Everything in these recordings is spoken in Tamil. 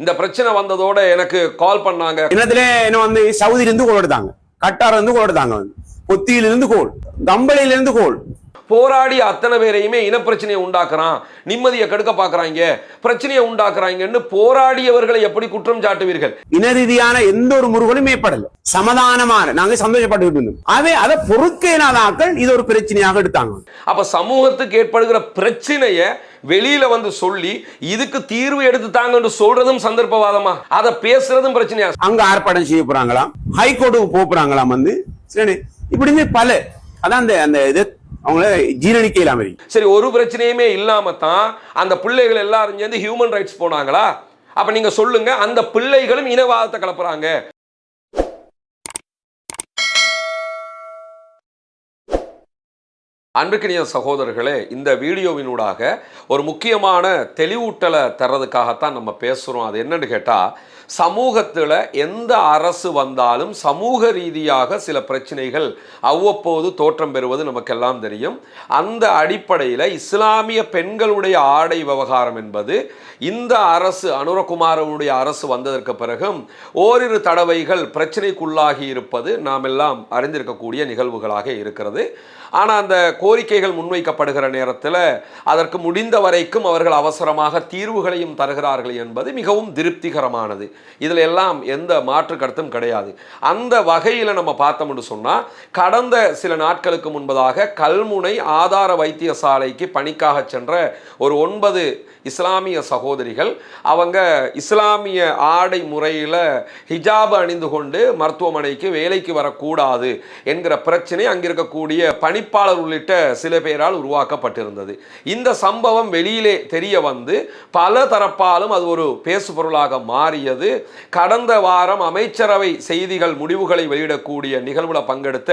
இந்த பிரச்சனை வந்ததோட எனக்கு கால் பண்ணாங்க. இனத்துல என்ன வந்து சவுதியில இருந்து கோல் எடுத்தாங்க, கட்டார்ல இருந்து கோல் எடுத்தாங்க, பொத்தியிலிருந்து கோல், கம்பளியில இருந்து கோல். போராடி அத்தனை பேரையுமே இனப்பிரச்சனையை உண்டாக்குறான், நிம்மதியை கெடுக்க பாக்குறாங்க, பிரச்சனையை உண்டாக்குறாங்கன்னு போராடியவர்களை எப்படி குற்றம் சாட்டுவீர்கள்? இன ரீதியான எந்த ஒரு முருகலும் ஏற்படல, சமாதானமான நாங்க சந்தோஷப்பட்டு இருந்தோம். அதை பொறுக்கேனாதாக்கள் இது ஒரு பிரச்சனையாக எடுத்தாங்க. அப்ப சமூகத்துக்கு ஏற்படுகிற பிரச்சனைய வெளியில வந்து சொல்லி இதுக்கு தீர்வு எடுத்து தாங்கன்னு சொல்றதும் சந்தர்ப்பவாதமா? அதை பேசுறதும் பிரச்சனையா? அங்க ஆர்ப்பாட்டம் செய்ய போறாங்களாம், ஹைகோர்ட்டுக்கு போறாங்களாம், வந்து இப்படிமே பல அதான் அந்த இது அவங்கள ஜீரணிக்க இல்லாம. சரி, ஒரு பிரச்சனையுமே இல்லாம தான் அந்த பிள்ளைகள் எல்லாரும் சேர்ந்து ஹியூமன் ரைட்ஸ் போனாங்களா? அப்ப நீங்க சொல்லுங்க, அந்த பிள்ளைகளும் இனவாதத்தை கலப்புறாங்க. அன்புக்கினிய சகோதரர்களே, இந்த வீடியோவினூடாக ஒரு முக்கியமான தெளிவூட்டலை தர்றதுக்காகத்தான் நம்ம பேசுகிறோம். அது என்னன்னு கேட்டால், சமூகத்தில் எந்த அரசு வந்தாலும் சமூக ரீதியாக சில பிரச்சனைகள் அவ்வப்போது தோற்றம் பெறுவது நமக்கெல்லாம் தெரியும். அந்த அடிப்படையில் இஸ்லாமிய பெண்களுடைய ஆடை விவகாரம் என்பது இந்த அரசு, அனுரகுமாரனுடைய அரசு வந்ததற்கு பிறகும் ஓரிரு தடவைகள் பிரச்சனைக்குள்ளாகி இருப்பது நாம் எல்லாம் அறிந்திருக்கக்கூடிய நிகழ்வுகளாக இருக்கிறது. ஆனால் அந்த கோரிக்கைகள் முன்வைக்கப்படுகிற நேரத்தில் அதற்கு முடிந்த வரைக்கும் அவர்கள் அவசரமாக தீர்வுகளையும் தருகிறார்கள் என்பது மிகவும் திருப்திகரமானது. இதில் எல்லாம் எந்த மாற்று கருத்தும் கிடையாது. அந்த வகையில் நம்ம பார்த்தோம்னு சொன்னால், கடந்த சில நாட்களுக்கு முன்பதாக கல்முனை ஆதார வைத்தியசாலைக்கு பணிக்காக சென்ற ஒரு 9 இஸ்லாமிய சகோதரிகள், அவங்க இஸ்லாமிய ஆடை முறையில் ஹிஜாப் அணிந்து கொண்டு மருத்துவமனைக்கு வேலைக்கு வரக்கூடாது என்கிற பிரச்சனை அங்கிருக்கக்கூடிய பணிப்பாளர் உள்ளிட்ட சில பேரால் உருவாக்கப்பட்டிருந்தது. இந்த சம்பவம் வெளியிலே தெரிய வந்து பல தரப்பாலும் அது ஒரு பேசு பொருளாக மாறியது. கடந்த வாரம் அமைச்சரவை செய்திகள் முடிவுகளை வெளியிடக்கூடிய நிகழ்வில் பங்கெடுத்த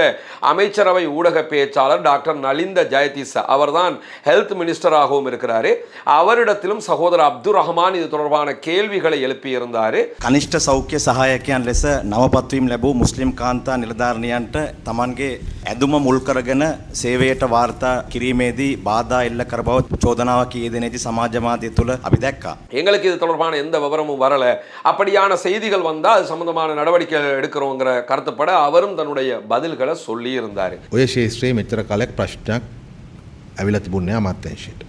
அமைச்சரவை ஊடக பேச்சாளர் டாக்டர் நலிந்த ஜெயதிச, அவர்தான் ஹெல்த் மினிஸ்டராகவும் இருக்கிறாரு. அவரிடத்திலும் சகோதரர் அப்துல் ரஹ்மான் இது தொடர்பான கேள்விகளை எழுப்பியிருந்தார். கனிஷ்ட சௌக்கிய சகாயකයන් ලෙස නවපත්වීම් ලැබූ මුස්ලිම් කාන්තා නිලධාරණයන්ට තමන්ගේ ඇදුම මුල් කරගෙන සේවයට වාර්තා කිරීමේදී බාධා එල්ල කර බව චෝදනාවක් යෙදෙනදී සමාජ මාධ්‍ය තුල අපි දැක්කා. எங்களுக்கு இது தொடர்பான எந்த விவரமும் வரல, அப்படியான செய்திகள் வந்தால் அது சம்பந்தமான நடவடிக்கை எடுக்கிறோங்கிற கருத்துப்பட அவரும் தன்னுடைய பதில்களை சொல்லி இருந்தார். ඔය ශේෂ්ත්‍රයේ මෙච්චර කාලයක් ප්‍රශ්නයක් ඇවිල්ලා තිබුණේ අමාත්‍යාංශයට.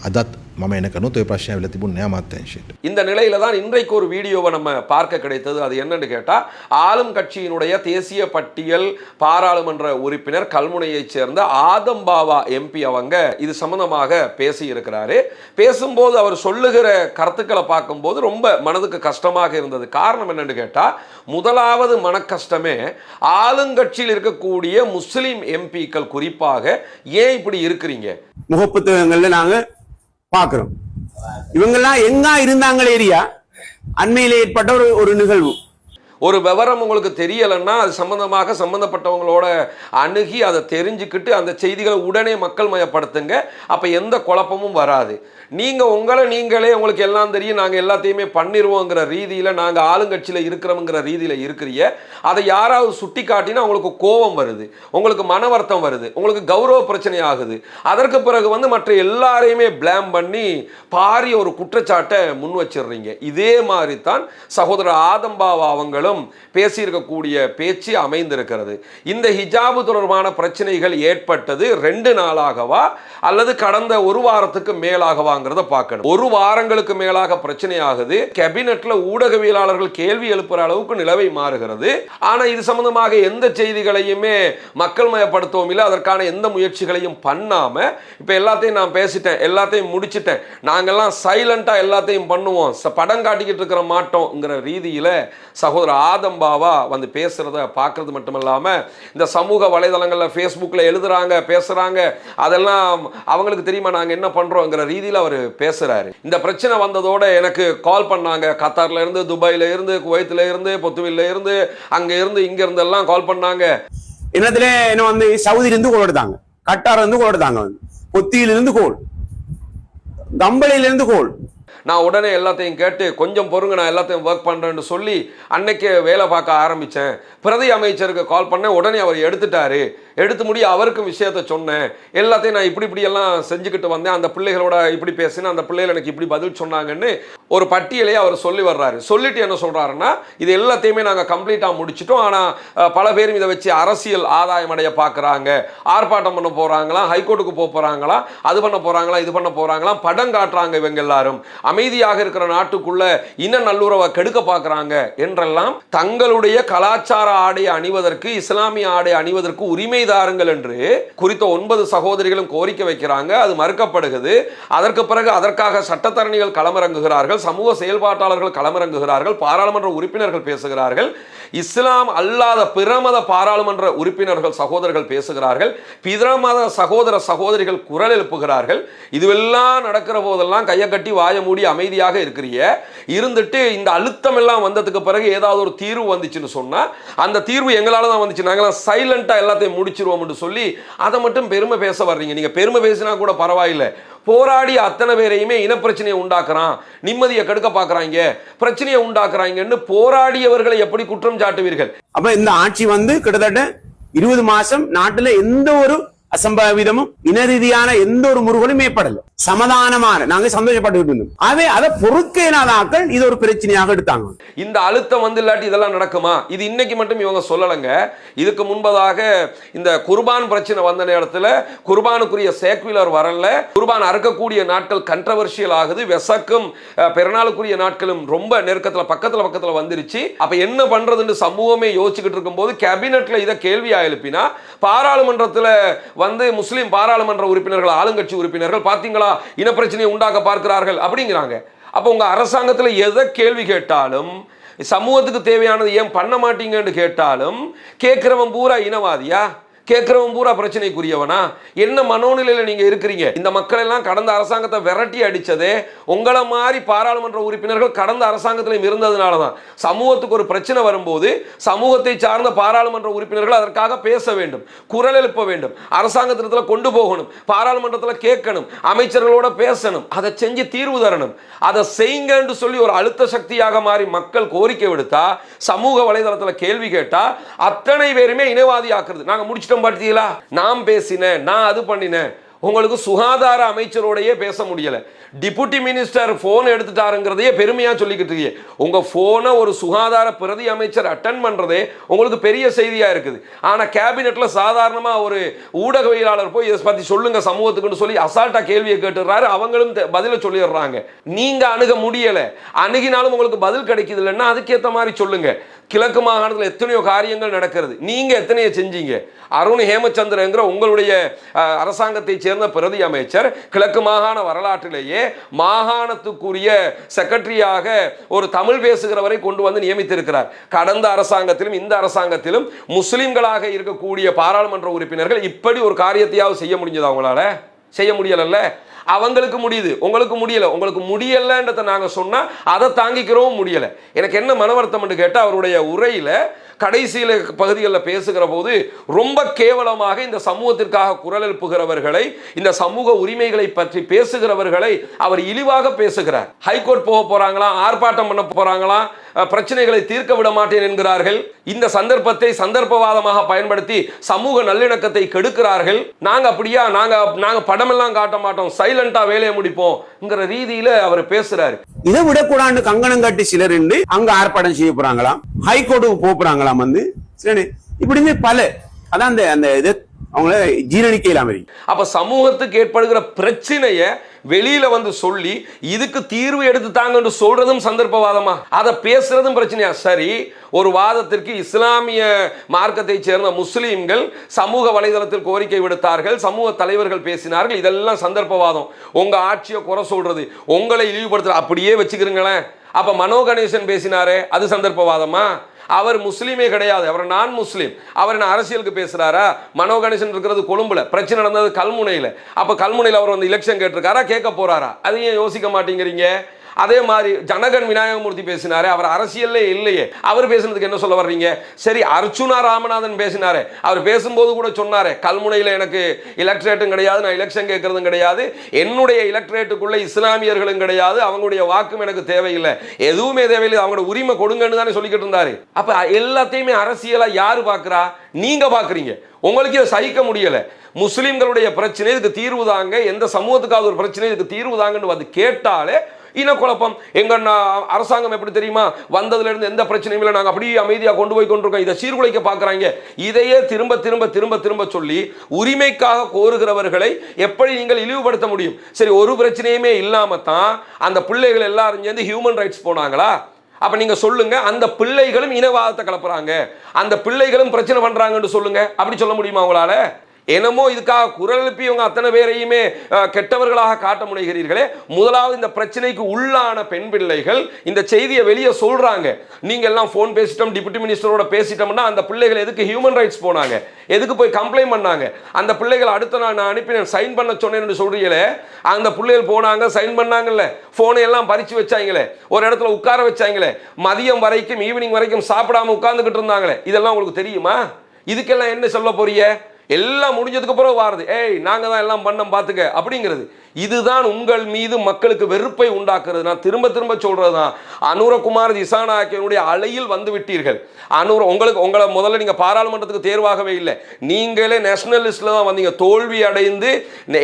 අදත් මම එනකනුත් ඔය ප්‍රශ්නය ඇවිල්ලා තිබුණේ අමාත්‍යාංශයට. இந்த நிலையில தான் இன்றைக்கு ஒரு வீடியோவை நம்ம பார்க்க கிடைத்தது. அது என்னன்னு கேட்டா, ஆளும் கட்சியினுடைய தேசிய பட்டியல் பாராளுமன்ற உறுப்பினர் கல்முனையைச் சேர்ந்த ஆதம் பாவா எம்பி அவங்க இது சம்பந்தமாக பேசி இருக்கிறாரு. பேசும்போது அவர் சொல்லுகிற கருத்துக்களை பார்க்கும்போது ரொம்ப மனதுக்கு கஷ்டமாக இருந்தது. காரணம் என்னன்னு கேட்டா, முதலாவது மனக்கஷ்டமே ஆளுங்கட்சியில் இருக்கக்கூடிய முஸ்லிம் எம்பிக்கள் குறிப்பாக ஏன் இப்படி இருக்கிறீங்க? முகப்புத்தகங்கள்ல நாங்க பார்க்கிறோம், இவங்கெல்லாம் எங்க இருந்தாங்களே ஏரியா அண்மையில ஏற்பட்ட ஒரு நிகழ்வு. ஒரு விவரம் உங்களுக்கு தெரியலைன்னா அது சம்பந்தப்பட்டவங்களோட அணுகி அதை தெரிஞ்சுக்கிட்டு அந்த செய்திகளை உடனே மக்கள் மயப்படுத்துங்க. அப்போ எந்த குழப்பமும் வராது. நீங்கள் நீங்களே உங்களுக்கு எல்லாம் தெரியும், நாங்கள் எல்லாத்தையுமே பண்ணிடுவோங்கிற ரீதியில், நாங்கள் ஆளுங்கட்சியில் இருக்கிறோங்கிற ரீதியில் இருக்கிறீங்க. அதை யாராவது சுட்டி காட்டினா உங்களுக்கு கோபம் வருது, உங்களுக்கு மன வருத்தம் வருது, உங்களுக்கு கௌரவ பிரச்சனை ஆகுது. அதற்கு பிறகு வந்து மற்ற எல்லாரையுமே பிளேம் பண்ணி பாரிய ஒரு குற்றச்சாட்டை முன் வச்சிடுறீங்க. இதே மாதிரி தான் சகோதரர் ஆதம் பாவா அவங்களும் பேசியிருக்கக்கூடிய பேச்சு அமைந்திருக்கிறது. இந்த ஹிஜாபு தொடர்பான பிரச்சனைகள் ஏற்பட்டது 2 நாளாகவா அல்லது கடந்த ஒரு வாரத்துக்கு மேலாகவாங்கிறத பார்க்கணும். 1 வாரங்களுக்கு மேலாக பிரச்சனை ஆகுது. கேபினெட்ல ஊடகவியலாளர்கள் கேள்வி எழுப்புற அளவுக்கு நிலவை மாறுகிறது. ஆனா இது சம்பந்தமாக எந்த செய்திகளையுமே மக்கள் மயப்படுத்தவும் இல்லை, அதற்கான எந்த முயற்சிகளையும் பண்ணாம இப்ப எல்லாத்தையும் நான் பேசிட்டேன், எல்லாத்தையும் முடிச்சிட்டேன், நாங்கெல்லாம் சைலண்டா எல்லாத்தையும் பண்ணுவோம், படம் காட்டிக்கிட்டு இருக்கிற மாட்டோம்ங்கிற ரீதியில சகோதரர் ஆதம் பாவா வந்து பேசுறத பார்க்கறது மட்டுமல்லாம இந்த சமூக வலைதளங்கள்ல ஃபேஸ்புக்ல எழுதுறாங்க, பேசுறாங்க, அதெல்லாம் அவங்களுக்கு தெரியுமா நாங்க என்ன பண்றோம்ங்கிற ரீதியில் அவர் பேசுறாரு. இந்த பிரச்சனை வந்ததோட எனக்கு கால் பண்ணாங்க, கத்தார்ல இருந்து, துபாயில இருந்து, குவைத்துல இருந்து, பொத்துவில்ல இருந்து, அங்க இருந்து, இங்க இருந்து எல்லாம் கால் பண்ணாங்க. என்னத்துல என்ன வந்து சவுதியில இருந்து கோல் எடுத்தாங்க, கட்டார்ல இருந்து கோல் எடுத்தாங்க, பொத்தியில இருந்து கோல், கம்பளியில இருந்து கோல். நான் உடனே எல்லாத்தையும் கேட்டு கொஞ்சம் பொறுங்க, நான் எல்லாத்தையும் ஒர்க் பண்ணுறேன்னு சொல்லி அன்னைக்கு வேலை பார்க்க ஆரம்பித்தேன். பிரதி அமைச்சருக்கு கால் பண்ணேன், உடனே அவர் எடுத்துட்டாரு. எடுத்து முடிய அவருக்கும் விஷயத்த சொன்னேன், எல்லாத்தையும் நான் இப்படி எல்லாம் செஞ்சுக்கிட்டு வந்தேன், அந்த பிள்ளைகளோட இப்படி பேசினேன், அந்த பிள்ளைகள் எனக்கு இப்படி பதில் சொன்னாங்கன்னு ஒரு பட்டியலை அவர் சொல்லி வர்றாரு. சொல்லிட்டு என்ன சொல்றாருன்னா, இது எல்லாத்தையுமே நாங்கள் கம்ப்ளீட்டாக முடிச்சிட்டோம், ஆனால் பல பேரும் இதை வச்சு அரசியல் ஆதாயம் அடைய பார்க்குறாங்க, ஆர்ப்பாட்டம் பண்ண போகிறாங்களாம், ஹைகோர்ட்டுக்கு போக போகிறாங்களாம், அது பண்ண போகிறாங்களா, இது பண்ண போகிறாங்களாம், படம் காட்டுறாங்க, இவங்க எல்லாரும் அமைதியாக இருக்கிற நாட்டுக்குள்ள இன நல்லுறவை கெடுக்க பார்க்குறாங்க என்றெல்லாம் தங்களுடைய கலாச்சார ஆடை அணிவதற்கு, இஸ்லாமிய ஆடை அணிவதற்கு உரிமை தாருங்கள் என்று குறித்த 9 சகோதரிகளும் கோரிக்கை வைக்கிறாங்க. அது மறுக்கப்படுகிறது. அதற்கு பிறகு அதற்காக சட்டத்தரணிகள் களமிறங்குகிறார்கள், சமூக செயல்பாட்டாளர்கள் களமிறங்குகிறார்கள், பாராளுமன்ற உறுப்பினர்கள் பேசுகிறார்கள், இஸ்லாம் அல்லாத பிறமத பாராளுமன்ற உறுப்பினர்கள் சகோதரர்கள் பேசுகிறார்கள், பிறமத சகோதர சகோதரிகள் குரல் எழுப்புகிறார்கள். இதுவெல்லாம் நடக்கிற போதெல்லாம் கையை கட்டி வாய மூடி அமைதியாக இருந்துட்டு இந்த அழுத்தம் எல்லாம் வந்ததுக்கு பிறகு ஏதாவது ஒரு தீர்வு வந்துச்சுன்னு சொன்னா, அந்த தீர்வு எங்களால தான் வந்துச்சு, நாங்களாம் சைலண்டா எல்லாத்தையும் முடிச்சிருவோம் என்று சொல்லி அதை மட்டும் பெருமை பேச வர்றீங்க. நீங்க பெருமை பேசினா கூட பரவாயில்லை, போராடி அத்தனை பேரையுமே இனப்பிரச்சனையை உண்டாக்குறான், நிம்மதியை கெடுக்க பார்க்கறாங்க, பிரச்சனையை உண்டாக்குறாங்கன்னு போராடியவர்களை எப்படி குற்றம் சாட்டுவீர்கள்? அப்ப இந்த ஆட்சி கிட்டத்தட்ட 20 மாசம் நாட்டுல எந்த ஒரு அசம்பாவிதமும் இன ரீதியான எந்த ஒரு முருகனும் ஏற்படல, சமாதானமான நாங்க சந்தோஷப்பட்டு இருந்தோம். அதை பொறுக்க இல்லாத ஆட்கள் இது ஒரு பிரச்சனையாக எடுத்தாங்க. இந்த அழுத்தம் இல்லாட்டி இதெல்லாம் நடக்குமா? இது இன்னைக்கு மட்டும் இவங்க சொல்லலைங்க. இதுக்கு முன்பதாக இந்த குர்பான் பிரச்சனை வந்த நேரத்தில் குர்பானுக்குரிய சேக்குலர் வரல, குர்பான் அறுக்கக்கூடிய நாட்கள் கண்ட்ரவர்ஷியல் ஆகுது, வெசக்கும் பெருநாளுக்குரிய நாட்களும் ரொம்ப நெருக்கத்தில் பக்கத்தில் வந்துருச்சு. அப்ப என்ன பண்றதுன்னு சமூகமே யோசிச்சுக்கிட்டு இருக்கும்போது கேபினெட்ல இதை கேள்வியா எழுப்பினா, பாராளுமன்றத்தில் முஸ்லிம் பாராளுமன்ற உறுப்பினர்கள், ஆளுங்கட்சி உறுப்பினர்கள் பாத்தீங்களா இனப்பிரச்சனையை உண்டாக்க பார்க்கிறார்கள் அப்படிங்கிறாங்க. அப்ப உங்க அரசாங்கத்தில் எதை கேள்வி கேட்டாலும், சமூகத்துக்கு தேவையானது ஏன் பண்ண மாட்டீங்கன்னு கேட்டாலும், கேட்கிறவன் பூரா இனவாதியா, கேட்கிறவன் பூரா பிரச்சனைக்குரியவனா? என்ன மனோநிலையில நீங்க இருக்கிறீங்க? இந்த மக்கள் எல்லாம் கடந்த அரசாங்கத்தை விரட்டி அடிச்சதே உங்களை மாதிரி பாராளுமன்ற உறுப்பினர்கள் கடந்த அரசாங்கத்திலும் இருந்ததுனாலதான். சமூகத்துக்கு ஒரு பிரச்சனை வரும்போது சமூகத்தை சார்ந்த பாராளுமன்ற உறுப்பினர்கள் அதற்காக பேச வேண்டும், குரல் எழுப்ப வேண்டும், அரசாங்கத்திடத்தில் கொண்டு போகணும், பாராளுமன்றத்தில் கேட்கணும், அமைச்சர்களோட பேசணும், அதை செஞ்சு தீர்வு தரணும். அதை செய்யுங்கன்னு சொல்லி ஒரு அழுத்த சக்தியாக மாறி மக்கள் கோரிக்கை விடுத்தா, சமூக வலைதளத்தில் கேள்வி கேட்டா அத்தனை பேருமே இனவாதி ஆக்குறது. நாங்க முடிச்சிட்டோம் பார்த்தீங்களா, நான் பேசினேன், நான் அது பண்ணினேன். உங்களுக்கு சுகாதார அமைச்சரோடையே பேச முடியல, டிப்யூட்டி மினிஸ்டர் போன் எடுத்துட்டாருங்கிறதையே பெருமையா சொல்லிக்கிட்டு இருக்கீங்க. உங்க போனை ஒரு சுகாதார பிரதி அமைச்சர் அட்டென்ட் பண்றதே உங்களுக்கு பெரிய செய்தியா இருக்குது. ஆனா கேபினெட்ல சாதாரணமா ஒரு ஊடகவியலாளர் போய் இதை பத்தி சொல்லுங்க சமூகத்துக்குன்னு சொல்லி அசால்ட்டா கேள்வியை கேட்டுறாரு, அவங்களும் பதில சொல்லிடுறாங்க. நீங்க அணுக முடியல, அணுகினாலும் உங்களுக்கு பதில் கிடைக்குது இல்லைன்னா அதுக்கேற்ற மாதிரி சொல்லுங்க. கிழக்கு மாகாணத்தில் எத்தனையோ காரியங்கள் நடக்கிறது, நீங்க எத்தனையோ செஞ்சீங்க? அருண் ஹேமச்சந்திரங்கிற உங்களுடைய அரசாங்கத்தை சேர்ந்த பிரதி அமைச்சர் கிழக்கு மாகாண வரலாற்றிலேயே மாகாணத்துக்குரிய செக்ரட்டரியாக ஒரு தமிழ் பேசுகிறவரை கொண்டு வந்து நியமித்திருக்கிறார். கடந்த அரசாங்கத்திலும் இந்த அரசாங்கத்திலும் முஸ்லிம்களாக இருக்கக்கூடிய பாராளுமன்ற உறுப்பினர்கள் இப்படி ஒரு காரியத்தையாவது செய்ய முடிஞ்சதா? அவங்களால செய்ய முடியல. அவங்களுக்கு முடியுது, உங்களுக்கு முடியல. உங்களுக்கு முடியலன்றதை நாங்கள் சொன்னா அதை தாங்கிக்கிறவும் முடியல. எனக்கு என்ன மனவருத்தம் கேட்டால், அவருடைய உரையில கடைசியில பகுதிகளில் பேசுகிற போது ரொம்ப கேவலமாக இந்த சமூகத்திற்காக குரல் எழுப்புகிறவர்களை, இந்த சமூக உரிமைகளை பற்றி பேசுகிறவர்களை அவர் இழிவாக பேசுகிறார். ஹைகோர்ட் போக போறாங்களா, ஆர்ப்பாட்டம் பண்ண போறாங்களா, பிரச்சனைகளை தீர்க்க விட மாட்டேன் என்கிறார்கள். இந்த சந்தர்ப்பத்தை சந்தர்ப்பவாதமாக பயன்படுத்தி சமூக நல்லிணக்கத்தை கெடுக்கிறார்கள். நாங்க அப்படியா, நாங்க படமெல்லாம் காட்ட மாட்டோம், சைலண்டா வேலையை முடிப்போம்ங்கிற ரீதியில அவர் பேசுறாரு. இதை விடக்கூடாது கங்கணம் கட்டி சிலர் அங்க ஆர்ப்பாட்டம் செய்ய போறாங்களாம், ஹைகோர்ட்டுக்கு போறாங்களாம். இப்படிமே பல அதான் அந்த இது அவங்கள ஜீரணிக்க இல்லாம. அப்ப சமூகத்துக்கு ஏற்படுகிற பிரச்சனையை வெளியில சொல்லி இதுக்கு தீர்வு எடுத்து தாங்கன்னு சொல்றதும் சந்தர்ப்பவாதமா, அதை பேசுறதும் பிரச்சனையா? சரி, ஒரு வாதத்திற்கு இஸ்லாமிய மார்க்கத்தை சேர்ந்த முஸ்லீம்கள் சமூக வலைதளத்தில் கோரிக்கை விடுத்தார்கள், சமூக தலைவர்கள் பேசினார்கள், இதெல்லாம் சந்தர்ப்பவாதம். உங்க ஆட்சியை குறை சொல்றது, உங்களை இழிவுபடுத்துற அப்படியே வச்சுக்கிறீங்களேன். அப்ப மனோ கணேசன் பேசினாரே, அது சந்தர்ப்பவாதமா? அவர் முஸ்லீமே கிடையாது, அவர் நான் முஸ்லீம், அவர் என்ன அரசியலுக்கு பேசுறாரா? மனோ கணேசன் இருக்கிறது கொழும்புல, பிரச்சனை நடந்தது கல்முனையில. அப்ப கல்முனையில் அவர் எலெக்ஷன் கேட்டிருக்காரா, கேட்க போறாரா? அதையும் யோசிக்க மாட்டேங்கிறீங்க. அதே மாதிரி ஜனகன் விநாயகமூர்த்தி பேசினாரே, அவர் அரசியல்லே இல்லையே, அவர் பேசுனதுக்கு என்ன சொல்ல வர்றீங்க? சரி, அர்ச்சுனா ராமநாதன் பேசினாரே, அவர் பேசும்போது கூட சொன்னாரே, கல்முனையில் எனக்கு எலக்ட்ரேட்டும் கிடையாது, நான் எலெக்ஷன் கேட்கறதும் கிடையாது, என்னுடைய எலக்ட்ரேட்டுக்குள்ள இஸ்லாமியர்களும் கிடையாது, அவங்களுடைய வாக்கும் எனக்கு தேவையில்லை, எதுவுமே தேவையில்லை, அவங்களோட உரிமை கொடுங்கன்னு தானே சொல்லிக்கிட்டு இருந்தாரு. அப்ப எல்லாத்தையுமே அரசியலா யாரு பாக்குறா? நீங்க பாக்குறீங்க. உங்களுக்கு இதை சகிக்க முடியல. முஸ்லிம்களுடைய பிரச்சனை இதுக்கு தீர்வு தாங்க, எந்த சமூகத்துக்காவது ஒரு பிரச்சனை இதுக்கு தீர்வு தாங்கன்னு வந்து கேட்டாலே இனக்குழப்பம். எங்க அரசாங்கம் எப்படி தெரியுமா, வந்ததுல இருந்து எந்த பிரச்சனையும் இல்லை, நாங்க அப்படியே அமைதியா கொண்டு போய் கொண்டிருக்கோம், இதை சீர்குலைக்க பார்க்கறாங்க. இதையே திரும்ப திரும்ப திரும்ப திரும்ப சொல்லி உரிமைக்காக கோருகிறவர்களை எப்படி நீங்கள் இழிவுபடுத்த முடியும்? சரி, ஒரு பிரச்சனையுமே இல்லாம தான் அந்த பிள்ளைகள் எல்லாரும் சேர்ந்து ஹியூமன் ரைட்ஸ் போனாங்களா? அப்ப நீங்க சொல்லுங்க, அந்த பிள்ளைகளும் இனவாதத்தை கலப்புறாங்க, அந்த பிள்ளைகளும் பிரச்சனை பண்றாங்கன்னு சொல்லுங்க. அப்படி சொல்ல முடியுமா உங்களால? என்னமோ இதுக்காக குரல் எழுப்பி இவங்க அத்தனை பேரையுமே கெட்டவர்களாக காட்ட முனைகிறீர்களே. முதலாவது இந்த பிரச்சனைக்கு உள்ளான பெண் பிள்ளைகள் இந்த செய்தியை வெளியே சொல்றாங்க. நீங்க எல்லாம் போன் பேசிட்டோம், டிப்யூட்டி மினிஸ்டரோட பேசிட்டோம்னா அந்த பிள்ளைகள் எதுக்கு ஹியூமன் ரைட்ஸ் போனாங்க, எதுக்கு போய் கம்ப்ளைண்ட் பண்ணாங்க? அந்த பிள்ளைகள் அடுத்த நாள் நான் அனுப்பி சைன் பண்ண சொன்னேன்னு சொல்றீங்களே, அந்த பிள்ளைகள் போனாங்க, சைன் பண்ணாங்கல்ல, போனை எல்லாம் பறிச்சு வச்சாங்களே, ஒரு இடத்துல உட்கார வச்சாங்களே, மதியம் வரைக்கும் ஈவினிங் வரைக்கும் சாப்பிடாம உட்கார்ந்துகிட்டு இருந்தாங்களே, இதெல்லாம் உங்களுக்கு தெரியுமா? இதுக்கெல்லாம் என்ன சொல்ல போறீங்க? எல்லாம் முடிஞ்சதுக்கு அப்புறம் வாருது, ஏய் நாங்க தான் எல்லாம் பண்ணோம் பாத்துக்க அப்படிங்கிறது. இதுதான் உங்கள் மீது மக்களுக்கு வெறுப்பை உண்டாக்குறது. நான் திரும்ப திரும்ப சொல்றதுதான், அனுரகுமார் திசாநாயக்கனுடைய அலையில் வந்து விட்டீர்கள். உங்களை முதல்ல நீங்க பாராளுமன்றத்துக்கு தேர்வாகவே இல்லை, நீங்களே நேஷனல் லிஸ்ட்ல தான் வந்தீங்க. தோல்வி அடைந்து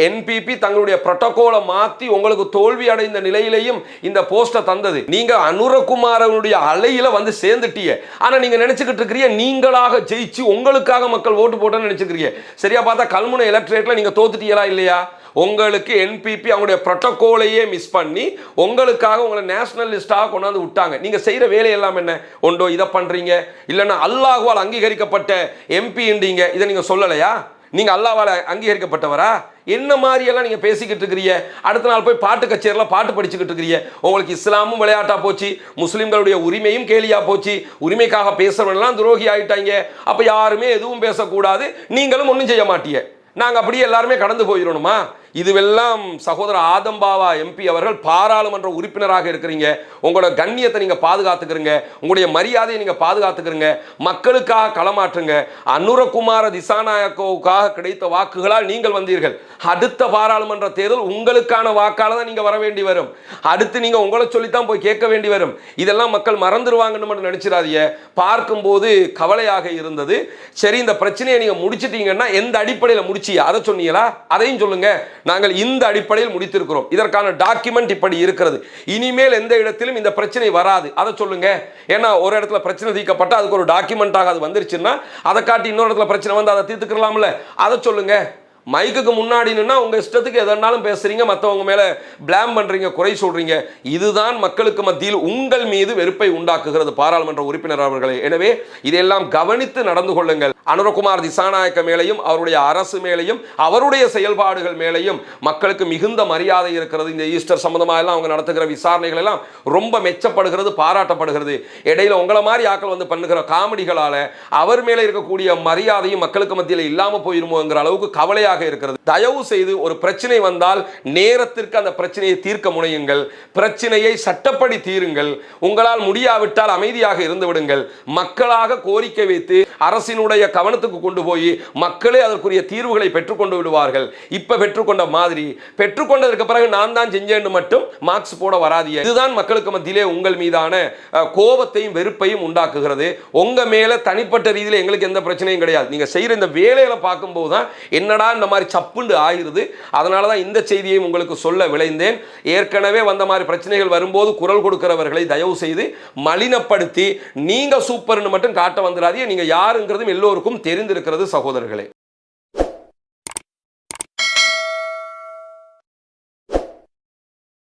என்பிபி தங்களுடைய புரோட்டோகாலை மாத்தி உங்களுக்கு தோல்வி அடைந்த நிலையிலையும் இந்த போஸ்டை தந்தது. நீங்க அனுரகுமாரனுடைய அலையில வந்து சேர்ந்துட்டீங்க. ஆனா நீங்க நினைச்சுக்கிட்டு இருக்கிறீங்க நீங்களாக ஜெயிச்சு உங்களுக்காக மக்கள் ஓட்டு போட்டோன்னு நினைச்சுக்கிறீங்க. சரியா பார்த்தா கல்முனை எலக்ட்ரேட்ல நீங்க தோத்துட்டீங்களா இல்லையா? உங்களுக்கு என்பிபி அவங்களுடைய புரோட்டோகாலையே மிஸ் பண்ணி உங்களுக்காக உங்களை நேஷனல் லிஸ்டாக கொண்டாந்து விட்டாங்க. நீங்க செய்யற வேலை எல்லாம் என்ன? ஒன்றோ இதை பண்றீங்க, இல்லைன்னா அல்லாஹ்வால் அங்கீகரிக்கப்பட்ட எம்பின்றீங்க. இதை நீங்க சொல்லலையா? நீங்க அல்லாஹ்வால் அங்கீகரிக்கப்பட்டவரா? என்ன மாதிரி எல்லாம் நீங்க பேசிக்கிட்டு இருக்கிறீங்க. அடுத்த நாள் போய் பாட்டு கச்சேரியில் பாட்டு படிச்சுக்கிட்டு இருக்கிறீங்க. உங்களுக்கு இஸ்லாமும் விளையாட்டா போச்சு, முஸ்லிம்களுடைய உரிமையும் கேலியா போச்சு, உரிமைக்காக பேசுறவங்கலாம் துரோகி ஆயிட்டாங்க. அப்ப யாருமே எதுவும் பேசக்கூடாது, நீங்களும் ஒன்றும் செய்ய மாட்டீங்க. நாங்கள் அப்படியே எல்லாருமே கடந்து போயிடணுமா? இதுவெல்லாம் சகோதரர் ஆதம் பாவா எம்பி அவர்கள் பாராளுமன்ற உறுப்பினராக இருக்கிறீங்க, உங்களோட கண்ணியத்தை நீங்க பாதுகாத்துக்கிறீங்க, உங்களுடைய மரியாதையை நீங்க பாதுகாத்துக்கிறீங்க, மக்களுக்காக களமாற்றுங்க. அனுரகுமார திசாநாயக்கவுக்காக கிடைத்த வாக்குகளால் நீங்கள் வந்தீர்கள். அடுத்த பாராளுமன்ற தேர்தல் உங்களுக்கான வாக்கால தான் நீங்க வர வேண்டி வரும். அடுத்து நீங்க உங்களை சொல்லித்தான் போய் கேட்க வேண்டி வரும். இதெல்லாம் மக்கள் மறந்துடுவாங்கன்னு மட்டும் நினைச்சிடாதீங்க. பார்க்கும்போது கவலையாக இருந்தது. சரி, இந்த பிரச்சனையை நீங்க முடிச்சிட்டீங்கன்னா எந்த அடிப்படையில் முடிச்சியா அதை சொன்னீங்களா? அதையும் சொல்லுங்க. நாங்கள் இந்த அடிப்படையில் முடித்திருக்கிறோம், இதற்கான டாக்குமெண்ட் இப்படி இருக்கிறது, இனிமேல் எந்த இடத்திலும் இந்த பிரச்சனை வராது, அதை சொல்லுங்க. ஏன்னா ஒரு இடத்துல பிரச்சனை தீர்க்கப்பட்ட அதுக்கு ஒரு டாக்குமெண்டாக அது வந்துருச்சுன்னா அதை காட்டி இன்னொரு இடத்துல பிரச்சனை வந்து அதை தீர்த்துக்கலாம்ல, அதை சொல்லுங்க. மைக்குக்கு முன்னாடி நின்னா உங்க இஷ்டத்துக்கு எதனாலும் பேசுறீங்க, மற்றவங்க மேல பிளாம் பண்றீங்க, குறை சொல்றீங்க. இதுதான் மக்களுக்கு மத்தியில் உங்கள் மீது வெறுப்பை உண்டாக்குகிறது பாராளுமன்ற உறுப்பினர் அவர்களே. எனவே இதையெல்லாம் கவனித்து நடந்து கொள்ளுங்கள். அனுரகுமார் திசாநாயக்க மேலையும் அவருடைய அரசு மேலையும் அவருடைய செயல்பாடுகள் மேலையும் மக்களுக்கு மிகுந்த மரியாதை இருக்கிறது. இந்த ஈஸ்டர் சம்பந்தமாக எல்லாம் அவங்க நடத்துகிற விசாரணைகள் எல்லாம் ரொம்ப மெச்சப்படுகிறது, பாராட்டப்படுகிறது. இடையில உங்களை மாதிரி ஆக்கள் வந்து பண்ணுகிற காமெடிகளால அவர் மேல இருக்கக்கூடிய மரியாதையும் மக்களுக்கு மத்தியில் இல்லாம போயிருமோங்கிற அளவுக்கு கவலையாக இருக்கிறது. தயவு செய்து ஒரு பிரச்சனை வந்தால் நேரத்திற்கு அந்த பிரச்சனையை தீர்க்க முனையுங்கள், பிரச்சனையை சட்டப்படி தீருங்கள். உங்களால் முடியாவிட்டால் அமைதியாக இருந்து விடுங்கள். மக்களாக கோரிக்கை வைத்து அரசினுடைய கவனத்துக்கு கொண்டு போய் மக்களே அதற்குரிய தீர்வுகளை பெற்றுக்கொண்டு விடுவார்கள். இப்ப பெற்றுக்கொண்ட மாதிரி பெற்றுக்கொண்டதற்கு பிறகு நான் தான் செஞ்சேன்னு மட்டும் மார்க்ஸ் போட வராதிய. இதுதான் மக்களுக்கு மத்தியிலே உங்கள் மீதான கோபத்தையும் வெறுப்பையும் உண்டாக்குகிறது. உங்க மேல தனிப்பட்ட ரீதியில் எங்களுக்கு எந்த பிரச்சனையும் கிடையாது. நீங்க செய்யற இந்த வேலையில பார்க்கும்போது தான் என்னடா இந்த மாதிரி சப்புண்டு ஆயிருது. அதனால தான் இந்த செய்தியை உங்களுக்கு சொல்ல விளைந்தேன். ஏற்கனவே வந்த மாதிரி பிரச்சனைகள் வரும்போது குரல் கொடுக்கிறவர்களை தயவு செய்து மலினப்படுத்தி நீங்க சூப்பர்னு மட்டும் காட்ட வந்துடாதீங்க. நீங்க யாருங்கிறதும் எல்லோருக்கும் தெரிந்திருக்கிறது சகோதரர்களே.